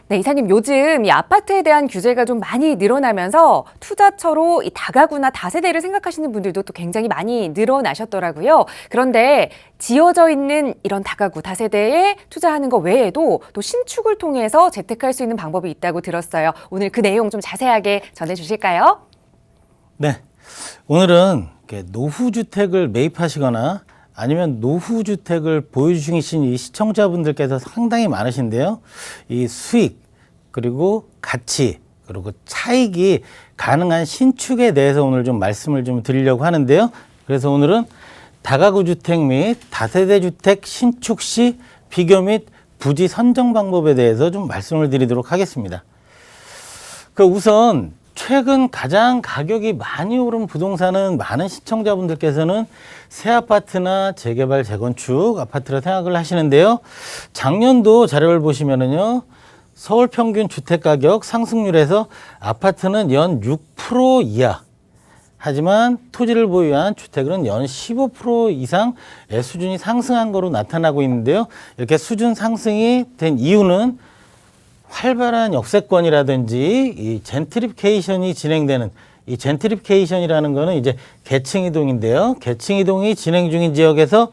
네, 이사님, 요즘 이 아파트에 대한 규제가 좀 많이 늘어나면서 투자처로 이 다가구나 다세대를 생각하시는 분들도 또 굉장히 많이 늘어나셨더라고요. 그런데 지어져 있는 이런 다가구, 다세대에 투자하는 것 외에도 또 신축을 통해서 재테크할 수 있는 방법이 있다고 들었어요. 오늘 그 내용 좀 자세하게 전해주실까요? 네, 오늘은 노후주택을 매입하시거나 아니면 노후주택을 보유 중이신 이 시청자분들께서 상당히 많으신데요. 이 수익, 그리고 가치, 그리고 차익이 가능한 신축에 대해서 오늘 좀 말씀을 좀 드리려고 하는데요. 그래서 오늘은 다가구 주택 및 다세대 주택 신축 시 비교 및 부지 선정 방법에 대해서 좀 말씀을 드리도록 하겠습니다. 우선 최근 가장 가격이 많이 오른 부동산은 많은 시청자분들께서는 새 아파트나 재개발, 재건축 아파트를 생각을 하시는데요. 작년도 자료를 보시면은요, 서울 평균 주택가격 상승률에서 아파트는 연 6% 이하, 하지만 토지를 보유한 주택은 연 15% 이상의 수준이 상승한 거로 나타나고 있는데요. 이렇게 수준 상승이 된 이유는 활발한 역세권이라든지 이 젠트리피케이션이 진행되는, 이 젠트리피케이션이라는 거는 이제 계층 이동인데요. 계층 이동이 진행 중인 지역에서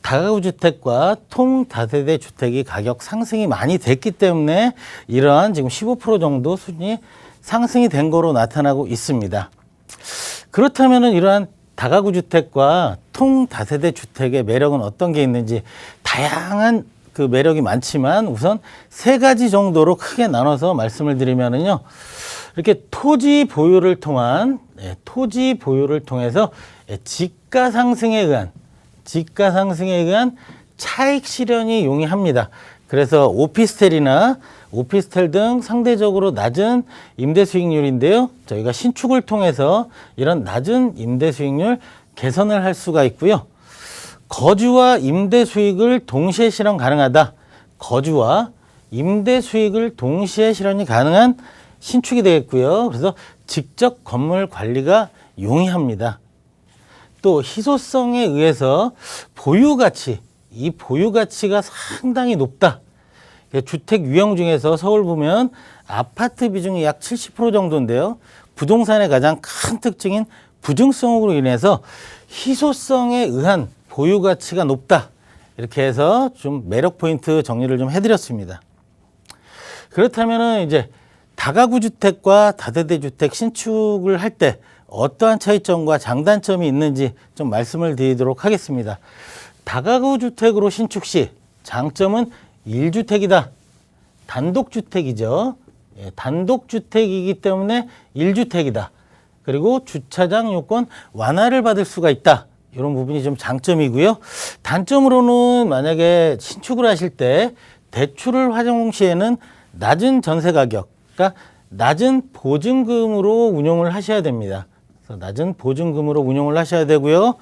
다가구 주택과 통다세대 주택이 가격 상승이 많이 됐기 때문에 이러한 지금 15% 정도 수준이 상승이 된 거로 나타나고 있습니다. 그렇다면은 이러한 다가구 주택과 통다세대 주택의 매력은 어떤 게 있는지, 다양한 그 매력이 많지만 우선 세 가지 정도로 크게 나눠서 말씀을 드리면은요, 이렇게 토지 보유를 통해서 지가 상승에 의한 차익 실현이 용이합니다. 그래서 오피스텔 등 상대적으로 낮은 임대 수익률인데요. 저희가 신축을 통해서 이런 낮은 임대 수익률 개선을 할 수가 있고요. 거주와 임대 수익을 동시에 실현 가능하다. 거주와 임대 수익을 동시에 실현이 가능한 신축이 되겠고요. 그래서 직접 건물 관리가 용이합니다. 또 희소성에 의해서 이 보유 가치가 상당히 높다. 주택 유형 중에서 서울 보면 아파트 비중이 약 70% 정도인데요. 부동산의 가장 큰 특징인 부증성으로 인해서 희소성에 의한 보유 가치가 높다. 이렇게 해서 좀 매력 포인트 정리를 좀 해드렸습니다. 그렇다면은 이제 다가구 주택과 다세대 주택 신축을 할 때 어떠한 차이점과 장단점이 있는지 좀 말씀을 드리도록 하겠습니다. 다가구 주택으로 신축 시 장점은 1주택이다. 단독주택이죠. 단독주택이기 때문에 1주택이다. 그리고 주차장 요건 완화를 받을 수가 있다. 이런 부분이 좀 장점이고요. 단점으로는 만약에 신축을 하실 때 대출을 활용 시에는 낮은 전세 가격, 그러니까 낮은 보증금으로 운용을 하셔야 됩니다. 그래서 낮은 보증금으로 운용을 하셔야 되고요.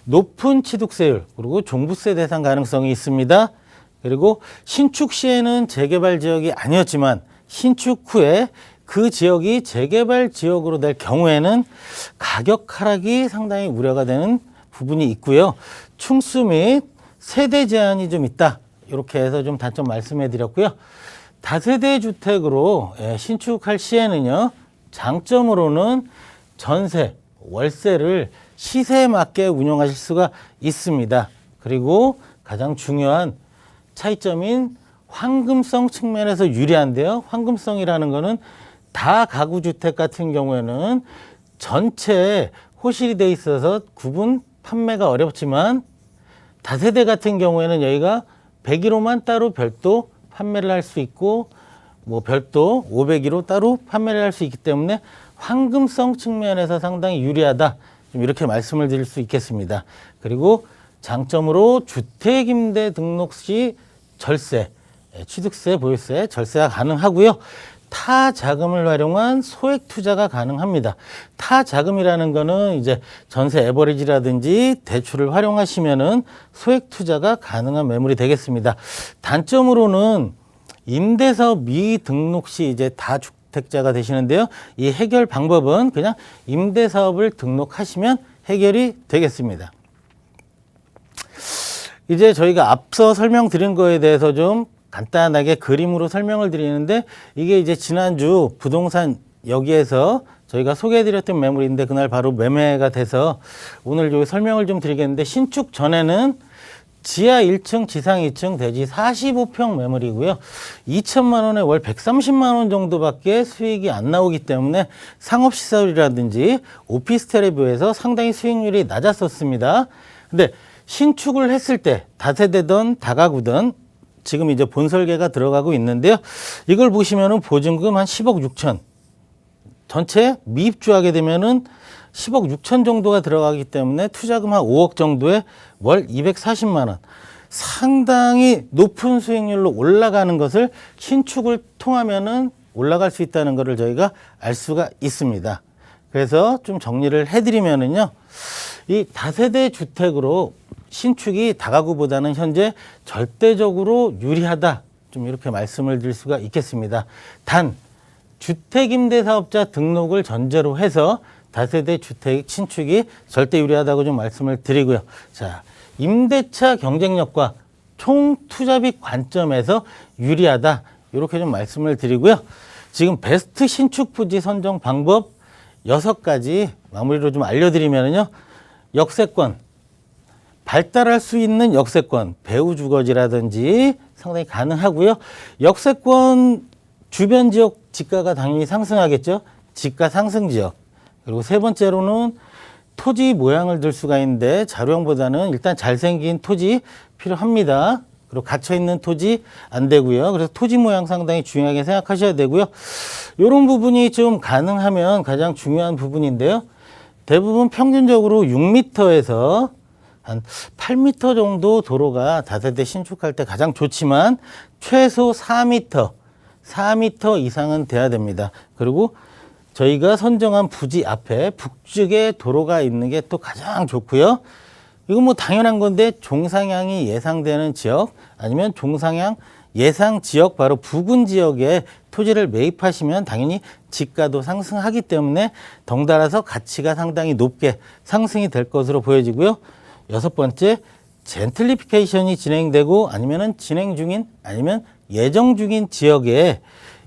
높은 취득세율, 그리고 종부세 대상 가능성이 있습니다. 그리고 신축 시에는 재개발 지역이 아니었지만 신축 후에 그 지역이 재개발 지역으로 될 경우에는 가격 하락이 상당히 우려가 되는 부분이 있고요. 층수 및 세대 제한이 좀 있다. 이렇게 해서 좀 단점 말씀해 드렸고요. 다세대 주택으로 신축할 시에는요, 장점으로는 전세, 월세를 시세에 맞게 운영하실 수가 있습니다. 그리고 가장 중요한 차이점인 황금성 측면에서 유리한데요. 황금성이라는 거는 다가구 주택 같은 경우에는 전체 호실이 돼 있어서 구분 판매가 어렵지만, 다세대 같은 경우에는 여기가 101호만 따로 별도 판매를 할 수 있고, 별도 501호 따로 판매를 할 수 있기 때문에 황금성 측면에서 상당히 유리하다. 좀 이렇게 말씀을 드릴 수 있겠습니다. 그리고 장점으로 주택임대 등록 시 절세, 취득세, 보유세, 절세가 가능하고요. 타 자금을 활용한 소액 투자가 가능합니다. 타 자금이라는 거는 이제 전세 에버리지라든지 대출을 활용하시면은 소액 투자가 가능한 매물이 되겠습니다. 단점으로는 임대사업 미등록 시 이제 다주택자가 되시는데요. 이 해결 방법은 그냥 임대사업을 등록하시면 해결이 되겠습니다. 이제 저희가 앞서 설명드린 거에 대해서 좀 간단하게 그림으로 설명을 드리는데 이게 이제 지난주 부동산 여기에서 저희가 소개해드렸던 매물인데 그날 바로 매매가 돼서 오늘 요 설명을 좀 드리겠는데 신축 전에는 지하 1층, 지상 2층, 대지 45평 매물이고요. 2천만 원에 월 130만 원 정도밖에 수익이 안 나오기 때문에 상업시설이라든지 오피스텔에 비해서 상당히 수익률이 낮았었습니다. 근데 신축을 했을 때 다세대든 다가구든 지금 이제 본설계가 들어가고 있는데요. 이걸 보시면은 보증금 한 10억 6천. 전체 미입주하게 되면은 10억 6천 정도가 들어가기 때문에 투자금 한 5억 정도에 월 240만 원. 상당히 높은 수익률로 올라가는 것을 신축을 통하면은 올라갈 수 있다는 것을 저희가 알 수가 있습니다. 그래서 좀 정리를 해드리면은요. 이 다세대 주택으로 신축이 다가구보다는 현재 절대적으로 유리하다. 좀 이렇게 말씀을 드릴 수가 있겠습니다. 단 주택임대사업자 등록을 전제로 해서 다세대 주택 신축이 절대 유리하다고 좀 말씀을 드리고요. 자, 임대차 경쟁력과 총 투자비 관점에서 유리하다. 이렇게 좀 말씀을 드리고요. 지금 베스트 신축 부지 선정 방법 6가지 마무리로 좀 알려드리면요. 역세권, 발달할 수 있는 역세권, 배후 주거지라든지 상당히 가능하고요. 역세권 주변 지역 지가가 당연히 상승하겠죠. 지가 상승 지역. 그리고 세 번째로는 토지 모양을 들 수가 있는데 자료형보다는 일단 잘생긴 토지 필요합니다. 그리고 갇혀있는 토지 안 되고요. 그래서 토지 모양 상당히 중요하게 생각하셔야 되고요. 이런 부분이 좀 가능하면 가장 중요한 부분인데요. 대부분 평균적으로 6m에서 한 8m 정도 도로가 다세대 신축할 때 가장 좋지만 최소 4m 이상은 돼야 됩니다. 그리고 저희가 선정한 부지 앞에 북쪽에 도로가 있는 게 또 가장 좋고요. 이건 뭐 당연한 건데 종상향이 예상되는 지역 아니면 종상향 예상 지역 바로 부근 지역에 토지를 매입하시면 당연히 지가도 상승하기 때문에 덩달아서 가치가 상당히 높게 상승이 될 것으로 보여지고요. 6번째, 젠틀리피케이션이 진행되고 아니면은 진행 중인 아니면 예정 중인 지역에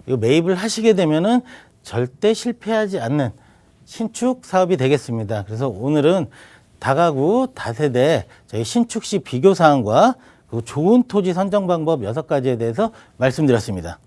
매입을 하시게 되면은 절대 실패하지 않는 신축 사업이 되겠습니다. 그래서 오늘은 다가구, 다세대 저희 신축 시 비교 사항과 그리고 좋은 토지 선정 방법 6가지에 대해서 말씀드렸습니다.